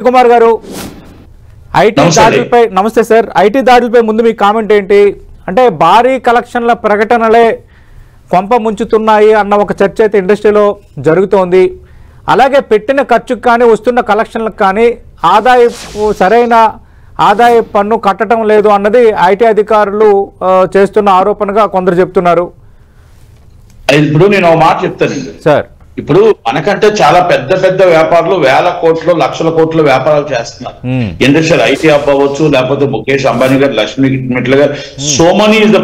కుమార్ గారు ఐటీ దాడులపై నమస్తే sir. IT దాడులపై ముందు మీ కామెంట్ ఏంటి? అంటే భారీ కలెక్షన్ల ప్రకటనలే కొంప ముంచుతున్నాయి అన్న ఒక చర్చ అయితే ఇండస్ట్రీలో జరుగుతోంది. అలాగే పెట్టిన ఖర్చుకు కానీ వస్తున్న కలెక్షన్లకు కానీ సరైన ఆదాయ పన్ను కట్టడం లేదు అన్నది ఐటీ అధికారులు చేస్తున్న ఆరోపణగా కొందరు చెప్తున్నారు. ఇప్పుడు నేను ఒక మాట చెప్తానండి సార్. ఇప్పుడు మనకంటే చాలా పెద్ద పెద్ద వ్యాపారులు వేల కోట్లు లక్షల కోట్ల వ్యాపారాలు చేస్తున్నారు. ఇండస్ట్రియల్ ఐటీ హబ్ అవ్వచ్చు, లేకపోతే ముఖేష్ అంబానీ గారు, లక్ష్మీ మిట్ల గారు, so money is the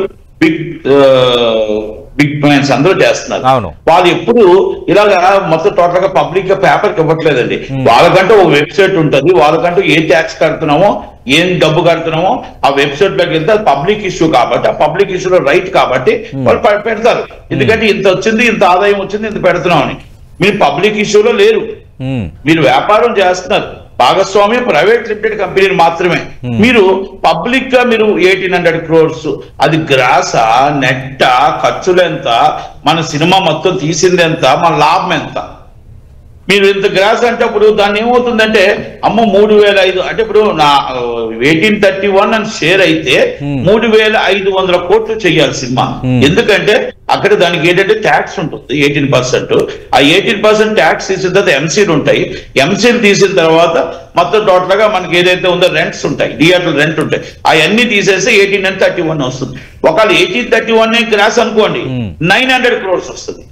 big mines అందరూ చేస్తున్నారు. వాళ్ళు ఎప్పుడు ఇలాగా మొత్తం టోటల్ గా పబ్లిక్ గా పేపర్కి ఇవ్వట్లేదండి. వాళ్ళకంటూ ఒక వెబ్సైట్ ఉంటుంది, వాళ్ళకంటూ ఏ ట్యాక్స్ కడుతున్నామో ఏం డబ్బు కడుతున్నామో ఆ వెబ్సైట్ లోకి వెళ్తే అది పబ్లిక్ ఇష్యూ కాబట్టి, ఆ పబ్లిక్ ఇష్యూలో రైట్ కాబట్టి వాళ్ళు పెడతారు. ఎందుకంటే ఇంత వచ్చింది, ఇంత ఆదాయం వచ్చింది, ఇంత పెడుతున్నాం అని. మీరు పబ్లిక్ ఇష్యూలో లేరు, మీరు వ్యాపారం చేస్తున్నారు. భాగస్వామ్య ప్రైవేట్ లిమిటెడ్ కంపెనీలు మాత్రమే. మీరు పబ్లిక్ గా మీరు 1800 crores అది గ్రాసా, నెట్టా, ఖర్చులు ఎంత, మన సినిమా మొత్తం తీసింది ఎంత, మన లాభం ఎంత, మీరు ఇంత గ్రాస్ అంటే అప్పుడు దాన్ని ఏమవుతుందంటే అమ్మ 3,500 అంటే ఇప్పుడు నా 1831 అని షేర్ అయితే 3,500 కోట్లు చెయ్యాలి సినిమా. ఎందుకంటే అక్కడ దానికి ఏంటంటే ట్యాక్స్ ఉంటుంది 18%. ఆ 18% ట్యాక్స్ తీసిన తర్వాత ఎంసీలు ఉంటాయి. ఎంసీలు తీసిన తర్వాత మొత్తం టోటల్ గా మనకి ఏదైతే ఉందో రెంట్స్ ఉంటాయి, థియేటర్ రెంట్ ఉంటాయి, అవన్నీ తీసేస్తే 1831 వస్తుంది. ఒకవేళ 1831 గ్రాస్ అనుకోండి 900 crores వస్తుంది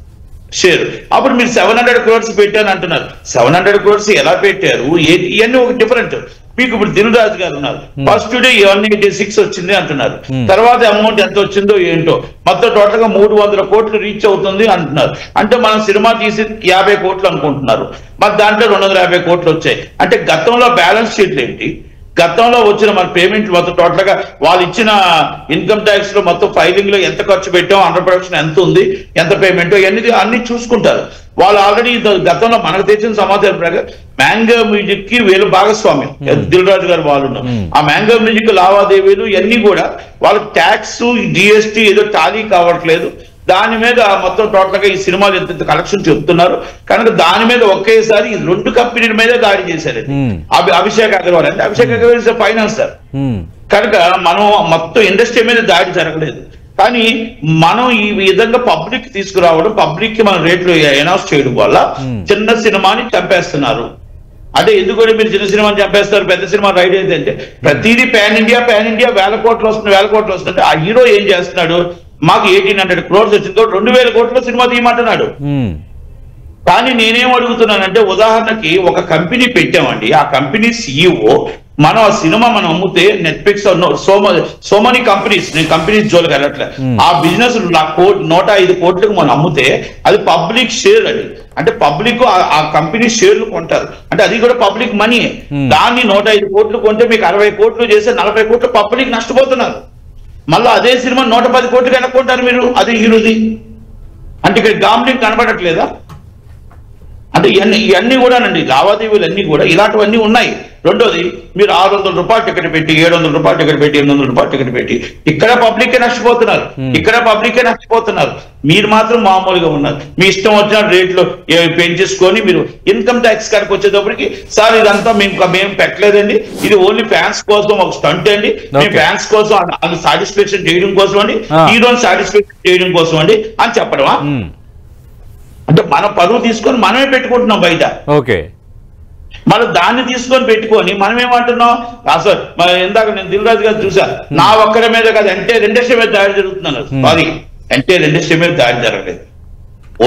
షేర్. అప్పుడు మీరు 700 crores పెట్టాను అంటున్నారు. 700 crores ఎలా పెట్టారు, ఇవన్నీ ఒక డిఫరెంట్. మీకు ఇప్పుడు దిల్రాజు గారు ఉన్నారు, ఫస్ట్ డే 186 వచ్చింది అంటున్నారు, తర్వాత అమౌంట్ ఎంత వచ్చిందో ఏంటో, మొత్తం టోటల్ గా 300 కోట్లు రీచ్ అవుతుంది అంటున్నారు. అంటే మనం సినిమా తీసి 50 కోట్లు అనుకుంటున్నారు, మరి దాంట్లో 250 కోట్లు వచ్చాయి. అంటే గతంలో బ్యాలెన్స్ షీట్లు ఏంటి, గతంలో వచ్చిన మన పేమెంట్ మొత్తం టోటల్ గా వాళ్ళు ఇచ్చిన ఇన్కమ్ ట్యాక్స్ లో మొత్తం ఫైలింగ్ లో ఎంత ఖర్చు పెట్టాం, అండర్ ప్రొడక్షన్ ఎంత ఉంది, ఎంత పేమెంట్, అన్ని చూసుకుంటారు వాళ్ళు. ఆల్రెడీ గతంలో మనకు తెచ్చిన సమాచారం ప్రకారం మ్యాంగో మ్యూజిక్ కి వీళ్ళు భాగస్వామ్యం, దిల్రాజు గారు వాళ్ళు ఉన్నారు. ఆ మ్యాంగో మ్యూజిక్ లావాదేవీలు ఇవన్నీ కూడా వాళ్ళకి ట్యాక్స్, జిఎస్టీ ఏదో టాలీ కావట్లేదు. దాని మీద మొత్తం టోటల్ గా ఈ సినిమాలు ఎంత కలెక్షన్ చెప్తున్నారు కనుక దాని మీద ఒకేసారి ఈ 2 కంపెనీల మీద దాడి చేశారు. అభిషేక్ అగర్వాల్ అంటే అభిషేక్ అగర్వాల్ ఇస్ ఫైనాన్సర్ కనుక మనం మొత్తం ఇండస్ట్రీ మీద దాడి జరగలేదు. కానీ మనం ఈ విధంగా పబ్లిక్ తీసుకురావడం, పబ్లిక్ కి మన రేట్లు అనౌన్స్ చేయడం వల్ల చిన్న సినిమాని చంపేస్తున్నారు. అంటే ఎందుకంటే మీరు చిన్న సినిమాని చంపేస్తారు, పెద్ద సినిమా రైడ్ అయితే ప్రతిదీ పాన్ ఇండియా వేల కోట్లు వస్తుంది. ఆ హీరో ఏం చేస్తున్నాడు, మాకు 1800 crores వచ్చిందో 2,000 కోట్ల సినిమా తీయమంటున్నాడు. కానీ నేనేం అడుగుతున్నానంటే ఉదాహరణకి ఒక కంపెనీ పెట్టామండి, ఆ కంపెనీ సిఇఓ మనం ఆ సినిమా మనం అమ్మితే నెట్ఫ్లిక్స్ సో మనీ కంపెనీస్, నేను కంపెనీస్ జోలికి వెళ్ళట్లే, ఆ బిజినెస్ 105 కోట్లకు మనం అమ్మితే అది పబ్లిక్ షేర్ అండి. అంటే పబ్లిక్ ఆ కంపెనీ షేర్లు కొంటారు, అంటే అది కూడా పబ్లిక్ మనీ. దాన్ని 105 కోట్లు కొంటే మీకు 60 కోట్లు చేస్తే 40 కోట్లు పబ్లిక్ నష్టపోతున్నారు. మళ్ళీ అదే సినిమా 110 కోట్లకి ఎన్నుకుంటారు మీరు, అది హీరోది. అంటే ఇక్కడ గాంబ్లింగ్ కనబడట్లేదా? అంటే ఇవన్నీ కూడానండి, లావాదేవీలు అన్ని కూడా ఇలాంటివన్నీ ఉన్నాయి. రెండోది, మీరు 600 రూపాయలు టికెట్ పెట్టి, 700 రూపాయలు టికెట్ పెట్టి, 800 రూపాయలు టికెట్ పెట్టి ఇక్కడ పబ్లిక్ నష్టపోతున్నారు. మీరు మాత్రం మామూలుగా ఉన్నారు, మీ ఇష్టం వచ్చిన రేట్లు పెంచేసుకొని మీరు ఇన్కమ్ ట్యాక్స్ కాడికి వచ్చేటప్పటికి సార్ ఇదంతా మేము పెట్టలేదండి, ఇది ఓన్లీ ఫ్యాన్స్ కోసం ఒక స్టంట్ అండి, మేము ఫ్యాన్స్ కోసం సాటిస్ఫాక్షన్ చేయడం కోసం అండి, హీరోని సాటిస్ఫాక్షన్ చేయడం కోసం అండి అని చెప్పడమా? అంటే మన పరువు తీసుకొని మనమే పెట్టుకుంటున్నాం బయట. ఓకే, మనం దాన్ని తీసుకొని పెట్టుకొని మనం ఏమంటున్నాం, అసలు ఇందాక నేను దిల్రాజు గారు చూసా, నా ఒక్కరి మీద కాదు ఎంటైర్ ఇండస్ట్రీ మీద దాడి జరుగుతున్నాను. సారీ, ఎంటైర్ ఇండస్ట్రీ మీద దాడి జరగలేదు.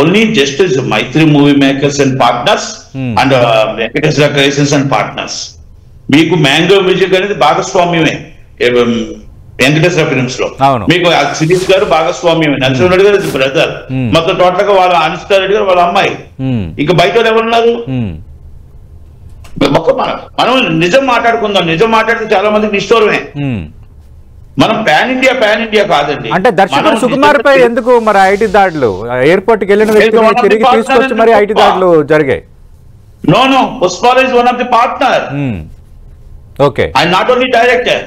Only just Mythri movie makers and partners and Venkateswara creations and partners. మీకు మ్యాంగో మ్యూజిక్ అనేది భాగస్వామ్యమే వెంకటేశ్వర ఫిల్మ్స్ లో, మీకు సిరీస్ గారు భాగస్వామ్యమే, నరసింహరెడ్డి గారు బ్రదర్, మొత్తం టోటల్ గా వాళ్ళ అనిష్ఠా రెడ్డి గారు వాళ్ళ అమ్మాయి. ఇక బయట ఎవరున్నారు? మనం నిజం మాట్లాడుకుందాం, నిజం మాట్లాడితే చాలా మందికి నిష్ఠూరమే. మనం పాన్ ఇండియా కాదండి. అంటే దర్శకుడు సుకుమార్ పై ఎందుకు మరి ఐటీ దాడులు, ఎయిర్పోర్ట్ కి వెళ్ళిన వ్యక్తిని తిరిగి తీసుకొచ్చి మరి ఐటీ దాడులు జరిగాయి? నో, పుష్పాల is one of the partner. Okay, I not only director.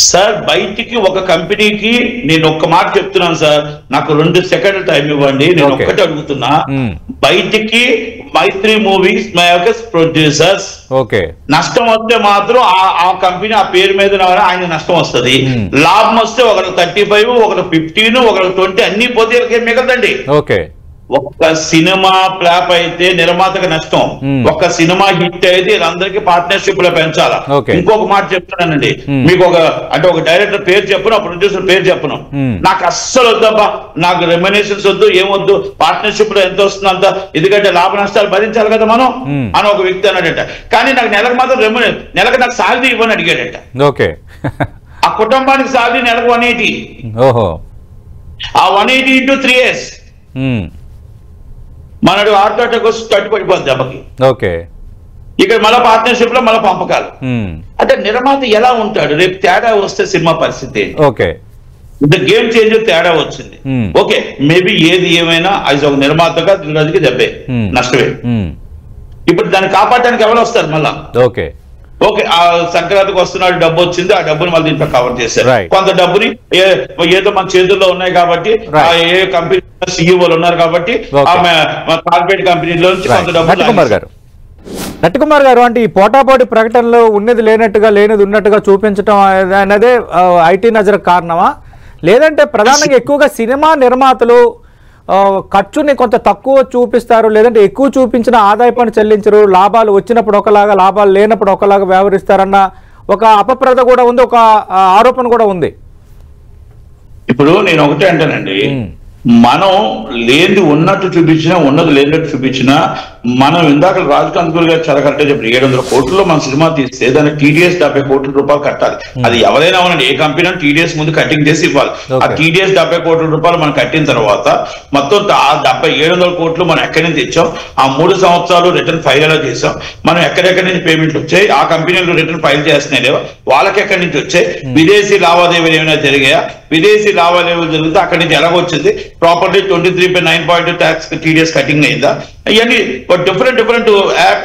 Sir బయటికి ఒక కంపెనీకి నేను ఒక్క మాట చెప్తున్నాను సార్, నాకు 2 సెకండ్లు టైం ఇవ్వండి, నేను ఒక్కటి అడుగుతున్నా. బయటికి మైత్రి మూవీస్ ప్రొడ్యూసర్స్ నష్టం వస్తే మాత్రం ఆ కంపెనీ ఆ పేరు మీద ఆయన నష్టం వస్తుంది. లాభం వస్తే ఒకరు 35, ఒకరు 15, ఒకరు 20 అన్ని పోతే మిగలదండి. ఒక్క సినిమా ఫ్లాప్ అయితే నిర్మాతకు నష్టం, ఒక్క సినిమా హిట్ అయితే అందరికీ పార్ట్నర్షిప్ లో పెంచాలా. ఇంకొక మాట చెప్తున్నానండి, మీకు ఒక డైరెక్టర్ పేరు చెప్పను, ప్రొడ్యూసర్ పేరు చెప్పను, నాకు అస్సలు వద్దబ్బా, నాకు రెమ్యునరేషన్స్ వద్దు, ఏమొద్దు, పార్ట్నర్షిప్ లో ఎంత వస్తుంది అంత, ఎందుకంటే లాభ నష్టాలు భరించాలి కదా మనం అని ఒక వ్యక్తి అన్నాడట. కానీ నాకు నెలకు మాత్రం నెలకు నాకు సాలరీ ఇవ్వని అడిగాడట. ఆ కుటుంబానికి సాలరీ నెలకు 180, ఆ 180 into 3 years మనడు హార్ట్ అటాక్ వస్తే తట్టుపడిపోద్ది దెబ్బకి. ఇక్కడ మళ్ళీ పార్ట్నర్షిప్ లో మళ్ళీ పంపకాలు. అంటే నిర్మాత ఎలా ఉంటాడు, రేపు తేడా వస్తే సినిమా పరిస్థితి గేమ్ చేంజర్ తేడా వచ్చింది. ఓకే, మేబీ ఏది ఏమైనా అది ఒక నిర్మాతగా దిగురాజుకి దెబ్బే, నష్టమే. ఇప్పుడు దాన్ని కాపాడడానికి ఎవరు వస్తారు మళ్ళా? ఓకే, ఆ సంక్రాంతికి వస్తున్నాడు, డబ్బు వచ్చింది, ఆ డబ్బుని మళ్ళీ దీంట్లో కవర్ చేశారు. కొంత డబ్బుని ఏదో మన చేతుల్లో ఉన్నాయి కాబట్టి, ఏ కంపెనీ సిఇఓలు ఉన్నారు కాబట్టి కార్పొరేట్ కంపెనీలో నుంచి కొంత డబ్బు. నట్టికుమార్ గారు, అంటే ఈ పోటాపోటీ ప్రకటనలో ఉన్నది లేనట్టుగా లేనిది ఉన్నట్టుగా చూపించడం అనేది ఐటీ నజర్ కారణమా, లేదంటే ప్రధానంగా ఎక్కువగా సినిమా నిర్మాతలు ఖర్చుని కొంత తక్కువ చూపిస్తారు, లేదంటే ఎక్కువ చూపించిన ఆదాయపాన్ని చెల్లించరు, లాభాలు వచ్చినప్పుడు ఒకలాగా లాభాలు లేనప్పుడు ఒకలాగా వ్యవహరిస్తారన్న ఒక అపప్రద కూడా ఉంది, ఒక ఆరోపణ కూడా ఉంది. ఇప్పుడు నేను ఒకటే అంటానండి, మనం లేనిది ఉన్నట్టు చూపించినా ఉన్నది లేనట్టు చూపించినా, మనం ఇందాక రాజకాంత్ గారు చాలా కరెక్ట్గా చెప్పారు, 700 కోట్లలో మన సినిమా తీస్తే దానికి TDS 70 కోట్ల రూపాయలు కట్టాలి. అది ఎవరైనా అవునండి, ఏ కంపెనీ TDS ముందు కట్టింగ్ చేసి ఇవ్వాలి. ఆ TDS 70 కోట్ల రూపాయలు మనం కట్టిన తర్వాత మొత్తం 700 కోట్లు మనం ఎక్కడి నుంచి తెచ్చాం, ఆ 3 సంవత్సరాలు రిటర్న్ ఫైల్ ఎలా చేసాం, మనం ఎక్కడెక్కడి నుంచి పేమెంట్లు వచ్చాయి, ఆ కంపెనీలు రిటర్న్ ఫైల్ చేస్తున్నాయి లేవా, వాళ్ళకి ఎక్కడి నుంచి వచ్చాయి, విదేశీ లావాదేవీలు ఏమైనా జరిగాయా, విదేశీ లావాదేవీలు జరిగితే అక్కడి నుంచి ఎలాగొచ్చింది, ప్రాపర్టీ 23.9 ట్యాక్స్ TDS కటింగ్ అయిందా, ఇవన్నీ డిఫరెంట్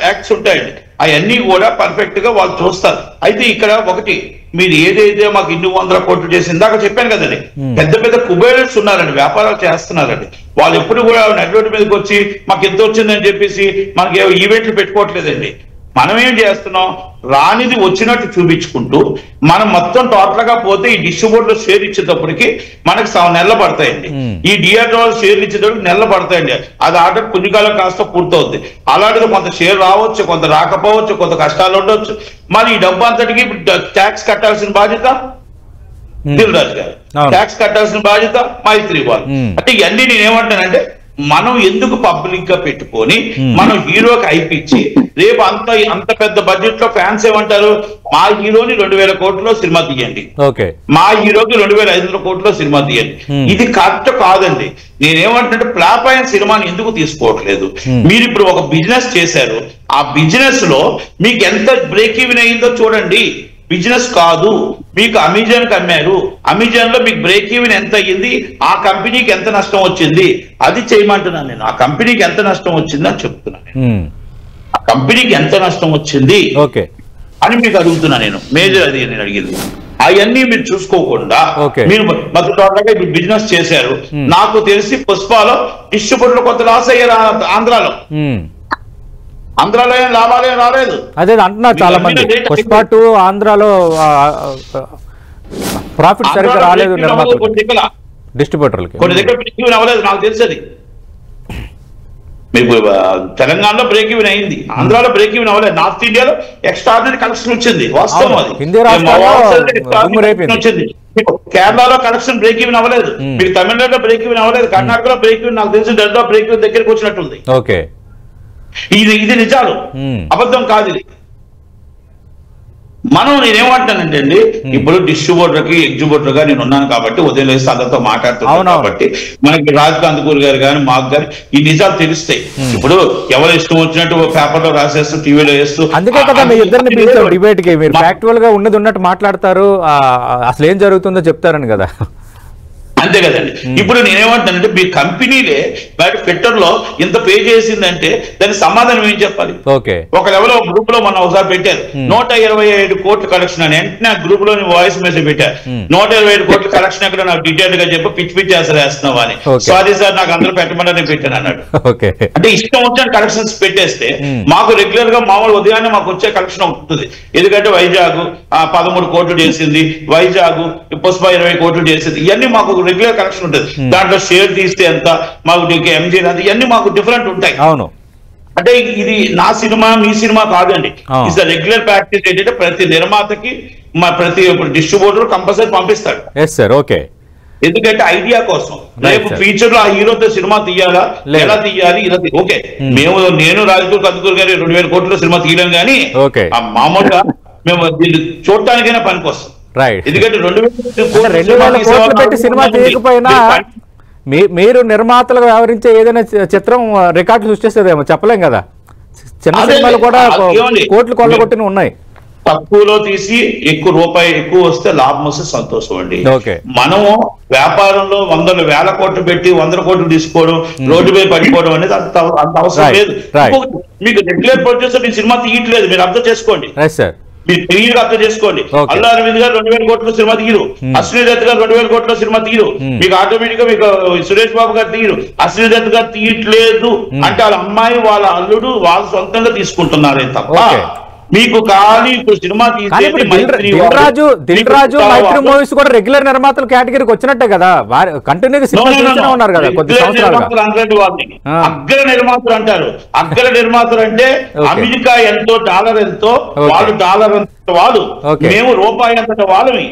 యాక్ట్స్ ఉంటాయండి. అవన్నీ కూడా పర్ఫెక్ట్ గా వాళ్ళు చూస్తారు. అయితే ఇక్కడ ఒకటి, మీరు ఏదైతే మాకు 200 కోట్లు చేసి ఇందాక చెప్పాను కదండి, పెద్ద పెద్ద కుబేరర్స్ ఉన్నారండి, వ్యాపారాలు చేస్తున్నారండి, వాళ్ళు ఎప్పుడు కూడా నెట్వర్క్ మీదకి వచ్చి మాకు ఎంత వచ్చిందని చెప్పేసి మనకి ఈవెంట్లు పెట్టుకోవట్లేదండి. మనం ఏం చేస్తున్నాం, రానిది వచ్చినట్టు చూపించుకుంటూ మనం మొత్తం టోటల్ గా పోతే ఈ డిస్ట్రిబ్యూటర్ షేర్ ఇచ్చేటప్పటికి మనకి 7 నెలలు పడతాయండి. ఈ డిఆర్డర్ షేర్లు ఇచ్చేటప్పటికి నెలలు పడతాయండి. అది ఆర్డర్ పుంజకాలం కాస్త పూర్తవుద్ది. అలాంటిది కొంత షేర్ రావచ్చు, కొంత రాకపోవచ్చు, కొంత కష్టాలు ఉండొచ్చు. మరి ఈ డబ్బు అంతటికి ట్యాక్స్ కట్టాల్సిన బాధ్యత దిల్రాజు గారు, ట్యాక్స్ కట్టాల్సిన బాధ్యత మైత్రి వాళ్ళు. అంటే ఇవన్నీ నేనేమంటానంటే, మనం ఎందుకు పబ్లిక్ గా పెట్టుకొని మనం హీరోకి అయిపించి రేపు అంత పెద్ద బడ్జెట్ లో ఫ్యాన్స్ ఏమంటారు, మా హీరోని 2000 కోట్లలో సినిమా తీయండి, మా హీరోకి 2500 కోట్లలో సినిమా తీయండి. ఇది కరెక్ట్ కాదండి. నేనేమంటే ఫ్లాప్ అయిన సినిమాని ఎందుకు తీసుకోవట్లేదు, మీరు ఇప్పుడు ఒక బిజినెస్ చేశారు, ఆ బిజినెస్ లో మీకు ఎంత బ్రేక్ ఈవెన్ అయిందో చూడండి. బిజినెస్ కాదు, మీకు అమెజాన్ కి అమ్మారు, అమెజాన్ లో మీకు బ్రేక్ ఈవెన్ ఎంత అయ్యింది, ఆ కంపెనీకి ఎంత నష్టం వచ్చింది, అది చేయమంటున్నాను నేను. ఆ కంపెనీకి ఎంత నష్టం వచ్చింది అని చెప్తున్నాను, ఆ కంపెనీకి ఎంత నష్టం వచ్చింది అని మీకు అడుగుతున్నా నేను. మేజర్ అది నేను అడిగింది. అవన్నీ మీరు చూసుకోకుండా మీరు మొత్తం బిజినెస్ చేశారు. నాకు తెలిసి పుష్పాలో డిస్ట్రిబ్యూటర్లు కొంత లాస్ అయ్యారు ఆంధ్రాలో. ఆంధ్రాలో ఏం లాభాలు ఏం రాలేదు. అదే అంటున్నారు చాలా మంది, పుష్ప 2 ఆంధ్రాలో ప్రాఫిట్ సరిగ్గా రాలేదు డిస్ట్రిబ్యూటర్లకి, కొన్ని దగ్గర బ్రేక్ ఈవెన్ అవ్వలేదు. నాకు తెలిసేది మీకు తెలంగాణలో బ్రేక్ ఈవెన్ అయింది, ఆంధ్రాలో బ్రేక్ ఈవెన్ అవ్వలేదు. నార్త్ ఇండియాలో ఎక్స్ట్రాడినరీ కలెక్షన్ వచ్చింది, వాస్తవం అది. వచ్చింది. కేరళలో కలెక్షన్ బ్రేక్ ఈవెన్ అవ్వలేదు, మీకు తమిళనాడులో బ్రేక్ ఈవెన్ అవ్వలేదు, కర్ణాటకలో బ్రేక్ ఈవెన్ నాకు తెలిసి డెల్లో బ్రేక్ ఈవెన్ దగ్గరికి వచ్చినట్టుంది. ఇది నిజాలు, అబద్ధం కాదు ఇది. నేనేమంటానంటే అండి, ఇప్పుడు డిస్ట్రిబ్యూటర్ కి ఎగ్జిబ్యూటర్ గా నేను ఉన్నాను కాబట్టి ఉదయం వేస్తే అందరితో మాట్లాడుతున్నాను కాబట్టి మనకి రాజకాంత్ గారు కానీ మాకు కానీ ఈ నిజాలు తెలుస్తాయి. ఇప్పుడు ఎవరు ఇష్టం వచ్చినట్టు పేపర్ లో రాసేస్తూ టీవీలో వేస్తూ, అందుకే కదా మీ ఇద్దరిని పిలిచారు డిబేట్ కి. మీరు ఫ్యాక్చువల్ గా ఉన్నది ఉన్నట్టు మాట్లాడతారు, అసలు ఏం జరుగుతుందో చెప్తారని కదా. అంతే కదండి. ఇప్పుడు నేనేమంటానంటే మీ కంపెనీలే బయట ట్విట్టర్ లో ఇంత పే చేసిందంటే దానికి సమాధానం ఏం చెప్పాలి? ఒక లెవెల్ గ్రూప్ లో మనం ఒకసారి పెట్టారు 127 కోట్ల కలెక్షన్ అని, వెంటనే ఆ గ్రూప్ లోని వాయిస్ మెసేజ్ పెట్టారు 127 కోట్ల కలెక్షన్ ఎక్కడ నాకు డీటెయిల్ గా చెప్పి పిచ్చి పిచ్చి ఆన్సర్ వేస్తున్నావు అని. సారీ సార్ నాకు అందరూ పెట్టమని నేను పెట్టాను అన్నాడు. అంటే ఇష్టం వచ్చిన కలెక్షన్స్ పెట్టేస్తే మాకు రెగ్యులర్ గా మామూలు ఉదయాన్నే మాకు వచ్చే కలెక్షన్ ఉంటుంది. ఎందుకంటే వైజాగ్ 13 కోట్లు చేసింది, వైజాగ్ పుష్ప 20 కోట్లు చేసింది, ఇవన్నీ మాకు రెగ్యులర్ కలెక్షన్ ఉంటుంది. దాంట్లో షేర్ తీస్తే ఎంత, మాకు ఎంజీ ఎంత, ఇవన్నీ మాకు డిఫరెంట్ ఉంటాయి. అవును, అంటే ఇది నా సినిమా మీ సినిమా కాదండి. ఇస్ ద రెగ్యులర్ ప్రాక్టీస్ ఏంటంటే ప్రతి నిర్మాతకి ప్రతి డిస్ట్రిబ్యూటర్ కంపల్సరీ పంపిస్తాడు. ఎందుకంటే ఐడియా కోసం రేపు ఫ్యూచర్ లో ఆ హీరోతో సినిమా తీయాలా, ఎలా తీయాలి, ఇలా ఓకే. నేను రాజకీయ కందుకూరు గారి 2000 కోట్ల సినిమా తీయడం కానీ మామూలుగా మేము దీన్ని చూడటానికైనా పనికి వస్తాం. ఎందుకంటే 2000 కోట్లు పెట్టి సినిమా తీయకపోయినా మీరు నిర్మాతలుగా వ్యవహరించే ఏదైనా చిత్రం రికార్డు సృష్టిస్తుందేమో చెప్పలేం కదా. చిన్న సినిమాలు కూడా కోట్లు కొల్లగొట్టిన ఉన్నాయి. తక్కువలో తీసి రూపాయి ఎక్కువ వస్తే లాభం వస్తే సంతోషం అండి. మనము వ్యాపారంలో 100,000 కోట్లు పెట్టి 100 కోట్లు తీసుకోవడం, రోడ్డు మీద పడిపోవడం అనేది అంత అవసరం లేదు. మీకు రెగ్యులర్ ప్రొడ్యూసర్ మీ సినిమా తీయట్లేదు, మీరు అర్థం చేసుకోండి. మీరు క్లియర్ గా అర్థం చేసుకోండి. అల్లు అరవింద్ గారు 2000 కోట్ల సినిమా తీయరు, అశ్విని దత్ గారు 2000 కోట్ల సినిమా తీయరు, మీకు ఆటోమేటిక్ గా మీకు సురేష్ బాబు గారు తీయరు, అశ్విని దత్ గారు తీయట్లేదు అంటే వాళ్ళ అమ్మాయి వాళ్ళ అల్లుడు వాళ్ళు సొంతంగా తీసుకుంటున్నారే తప్ప మీకు ఖాళీ ఇప్పుడు సినిమా దిల్ రాజు మైత్రి మూవీస్ కూడా రెగ్యులర్ నిర్మాతల కేటగిరీకి వచ్చినట్టే కదా, కంటిన్యూగా సినిమా ఉన్నారు కదా కొద్ది సంవత్సరాలుగా. అగ్ర నిర్మాతలు అంటారు. అగ్ర నిర్మాతలు అంటే అమెరికా ఎంతో డాలర్ ఎంతో, వాళ్ళు డాలర్ అంత వాళ్ళు, మేము రూపాయి అంతట వాళ్ళని.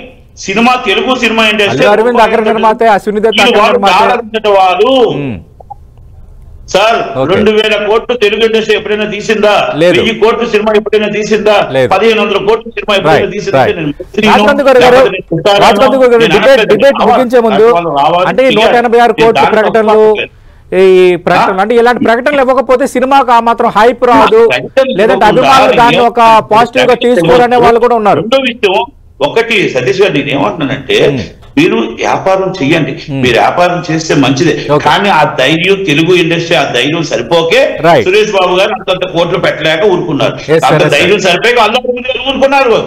Cinema Telugu cinema industry Aravind అగ్ర నిర్మాత, అశ్విని దత్ డాలర్ అంతట వాళ్ళు. సార్ 2000 కోట్లు తెలుగు ఇండస్ట్రీ ఎప్పుడైనా తీసిందా? 1000 కోట్ల సినిమా ఎప్పుడైనా తీసిందా? 1500 కోట్ల సినిమా ఎప్పుడైనా తీసిందా? డిబేట్ ముగించే ముందు అంటే 186 కోట్ల ప్రకటనలు, ఈ ప్రకటనలు అంటే ఇలాంటి ప్రకటనలు ఇవ్వకపోతే సినిమాకు ఆ మాత్రం హైప్ రాదు, లేదంటే అభిమానులు దాన్ని ఒక పాజిటివ్ గా తీసుకోరనే వాళ్ళు కూడా ఉన్నారు. ఒకటి సతీష్ గారు నేను ఏమంటున్నానంటే మీరు వ్యాపారం చెయ్యండి, మీరు వ్యాపారం చేస్తే మంచిదే. కానీ ఆ ధైర్యం తెలుగు ఇండస్ట్రీ ఆ ధైర్యం సరిపోకే సురేష్ బాబు గారు అంతంత కోట్లు పెట్టలేక ఊరుకున్నారు. అంత ధైర్యం సరిపోక అల్లు అరవింద్ గారు ఊరుకున్నారు.